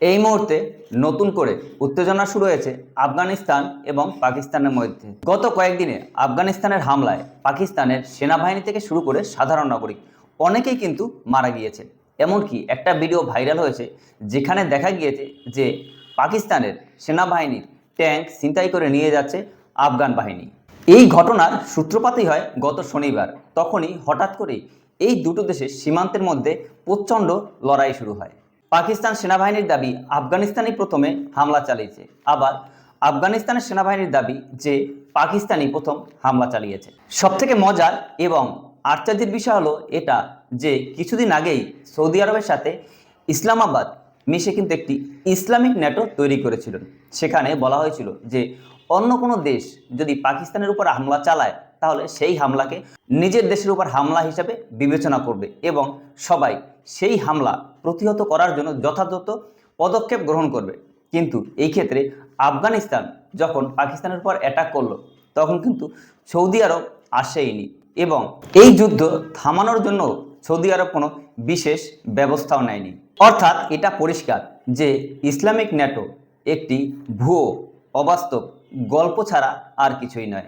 এই মুহূর্তে নতুন করে উত্তেজনা শুরু হয়েছে আফগানিস্তান এবং পাকিস্তানের মধ্যে। গত কয়েকদিনে আফগানিস্তানের হামলায় পাকিস্তানের সেনাবাহিনী থেকে শুরু করে সাধারণ নাগরিক অনেকেই কিন্তু মারা গিয়েছে। এমনকি একটা ভিডিও ভাইরাল হয়েছে যেখানে দেখা গিয়েছে যে পাকিস্তানের সেনাবাহিনীর ট্যাঙ্ক ছিনতাই করে নিয়ে যাচ্ছে আফগান বাহিনী। এই ঘটনার সূত্রপাতই হয় গত শনিবার। তখনই হঠাৎ করেই এই দুটো দেশের সীমান্তের মধ্যে প্রচণ্ড লড়াই শুরু হয়। পাকিস্তান সেনাবাহিনীর দাবি আফগানিস্তানই প্রথমে হামলা চালিয়েছে, আবার আফগানিস্তানের সেনাবাহিনীর দাবি যে পাকিস্তানি প্রথম হামলা চালিয়েছে। সবথেকে মজার এবং আশ্চর্যের বিষয় হলো এটা যে কিছুদিন আগেই সৌদি আরবের সাথে ইসলামাবাদ মিশে কিন্তু একটি ইসলামিক ন্যাটো তৈরি করেছিল। সেখানে বলা হয়েছিল যে অন্য কোনো দেশ যদি পাকিস্তানের উপর হামলা চালায় তাহলে সেই হামলাকে নিজের দেশের উপর হামলা হিসাবে বিবেচনা করবে এবং সবাই সেই হামলা প্রতিহত করার জন্য যথাযথ পদক্ষেপ গ্রহণ করবে। কিন্তু এই ক্ষেত্রে আফগানিস্তান যখন পাকিস্তানের উপর অ্যাটাক করলো তখন কিন্তু সৌদি আরব আসেইনি এবং এই যুদ্ধ থামানোর জন্য সৌদি আরব কোনো বিশেষ ব্যবস্থাও নেয়নি। অর্থাৎ এটা পরিষ্কার যে ইসলামিক ন্যাটো একটি ভুয়ো, অবাস্তব গল্প ছাড়া আর কিছুই নয়।